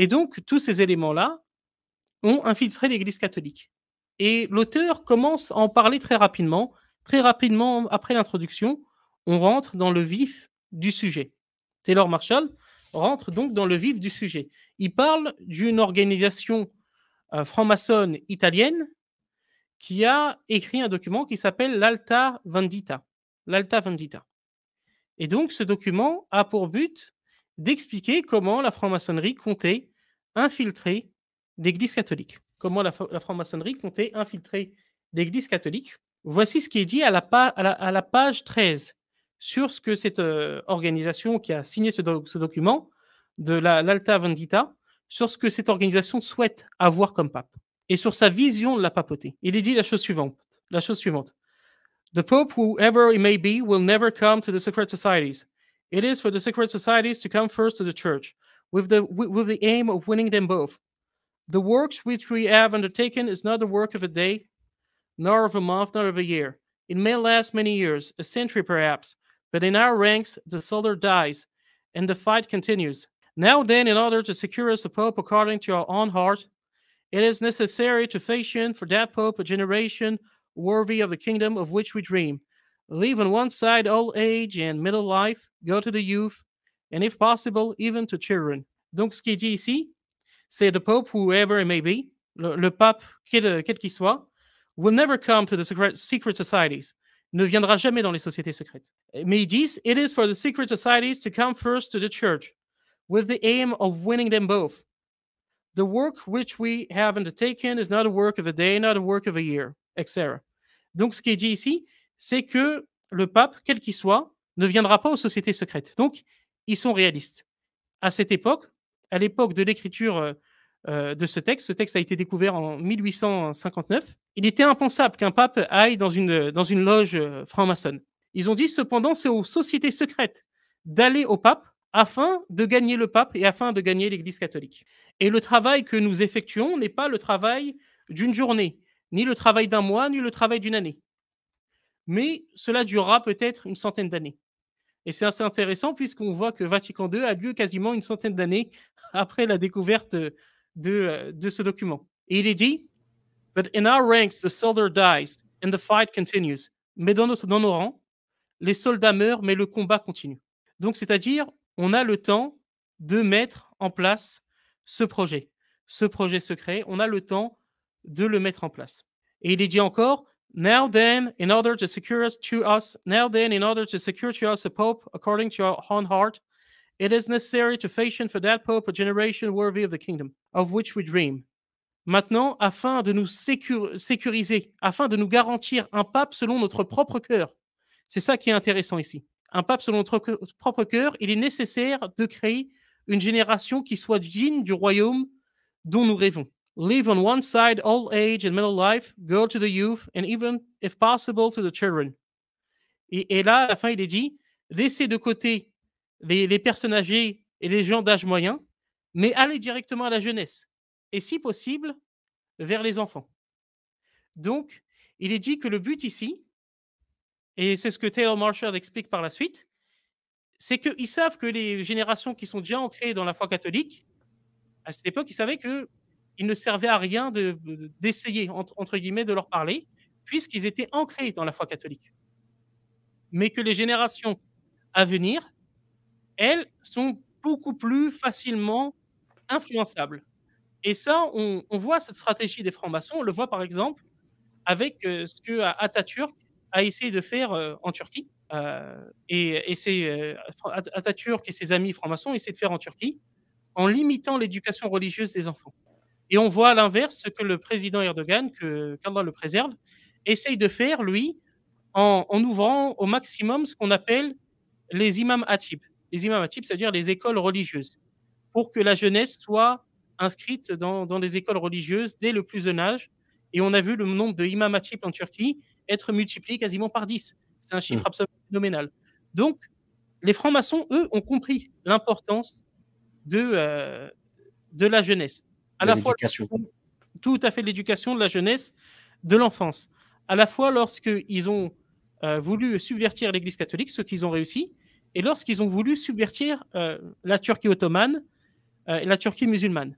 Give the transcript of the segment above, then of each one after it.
Et donc, tous ces éléments-là ont infiltré l'Église catholique. Et l'auteur commence à en parler très rapidement. Très rapidement, après l'introduction, on rentre dans le vif du sujet. Taylor Marshall rentre donc dans le vif du sujet. Il parle d'une organisation franc-maçonne italienne qui a écrit un document qui s'appelle l'Alta Vendita. L'Alta Vendita. Et donc, ce document a pour but d'expliquer comment la franc-maçonnerie comptait infiltrer l'Église catholique. Comment la franc-maçonnerie comptait infiltrer l'Église catholique. Voici ce qui est dit à la page 13 sur ce que cette organisation qui a signé ce document de l'Alta Vendita, sur ce que cette organisation souhaite avoir comme pape et sur sa vision de la papauté. Il est dit la chose suivante. The Pope, whoever he may be, will never come to the secret societies. It is for the secret societies to come first to the Church, with the aim of winning them both. The works which we have undertaken is not the work of a day, nor of a month, nor of a year. It may last many years, a century perhaps, but in our ranks the soldier dies, and the fight continues. Now then, in order to secure us a Pope according to our own heart, it is necessary to fashion for that Pope a generation worthy of the kingdom of which we dream. Leave on one side old age and middle life, go to the youth, and if possible, even to children. Donc, ce qui est dit ici, c'est the Pope, whoever it may be, le pape, quel qu'il soit, will never come to the secret societies. Ne viendra jamais dans les sociétés secrètes. Mais ils disent, it is for the secret societies to come first to the church, with the aim of winning them both. The work which we have undertaken is not a work of a day, not a work of a year, etc. Donc, ce qui est dit ici, c'est que le pape, quel qu'il soit, ne viendra pas aux sociétés secrètes. Donc, ils sont réalistes. À cette époque, à l'époque de l'écriture de ce texte a été découvert en 1859, il était impensable qu'un pape aille dans une loge franc-maçonne. Ils ont dit cependant, c'est aux sociétés secrètes d'aller au pape afin de gagner le pape et afin de gagner l'Église catholique. Et le travail que nous effectuons n'est pas le travail d'une journée, ni le travail d'un mois, ni le travail d'une année. Mais cela durera peut-être une centaine d'années. Et c'est assez intéressant puisqu'on voit que Vatican II a lieu quasiment une centaine d'années après la découverte de ce document. Et il est dit, « But in our ranks the soldier dies and the fight continues. » Mais dans nos rangs, les soldats meurent, mais le combat continue. Donc, c'est-à-dire, on a le temps de mettre en place ce projet secret, on a le temps de le mettre en place. Et il est dit encore, Now then, in order to secure to us a pope according to our own heart, it is necessary to fashion for that pope a generation worthy of the kingdom of which we dream. Maintenant, afin de nous sécuriser, afin de nous garantir un pape selon notre propre cœur, c'est ça qui est intéressant ici. Un pape selon notre propre cœur, il est nécessaire de créer une génération qui soit digne du royaume dont nous rêvons. Leave on one side old age and middle life, go to the youth, and even, if possible, to the children. Et là, à la fin, il est dit, laissez de côté les personnes âgées et les gens d'âge moyen, mais allez directement à la jeunesse. Et si possible, vers les enfants. Donc, il est dit que le but ici, et c'est ce que Taylor Marshall explique par la suite, c'est qu'ils savent que les générations qui sont déjà ancrées dans la foi catholique, à cette époque, ils savaient qu'il ne servait à rien d'essayer, entre guillemets, de leur parler, puisqu'ils étaient ancrés dans la foi catholique. Mais que les générations à venir, elles, sont beaucoup plus facilement influençables. Et ça, on voit cette stratégie des francs-maçons, on le voit par exemple avec ce que Atatürk a essayé de faire en Turquie. Atatürk et ses amis francs-maçons essaient de faire en Turquie en limitant l'éducation religieuse des enfants. Et on voit à l'inverse ce que le président Erdogan, qu'Allah le préserve, essaye de faire, lui, en ouvrant au maximum ce qu'on appelle les imams hatib. Les imams hatib, c'est-à-dire les écoles religieuses, pour que la jeunesse soit inscrite dans les écoles religieuses dès le plus jeune âge. Et on a vu le nombre de imams hatib en Turquie être multiplié quasiment par 10. C'est un chiffre absolument phénoménal. Donc, les francs-maçons, eux, ont compris l'importance de la jeunesse. À la fois, tout à fait, l'éducation de la jeunesse, de l'enfance. À la fois lorsqu'ils ont voulu subvertir l'Église catholique, ce qu'ils ont réussi, et lorsqu'ils ont voulu subvertir la Turquie ottomane, la Turquie musulmane.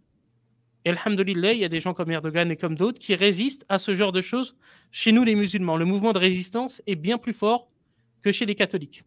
Et alhamdoulilah, il y a des gens comme Erdogan et comme d'autres qui résistent à ce genre de choses chez nous, les musulmans. Le mouvement de résistance est bien plus fort que chez les catholiques.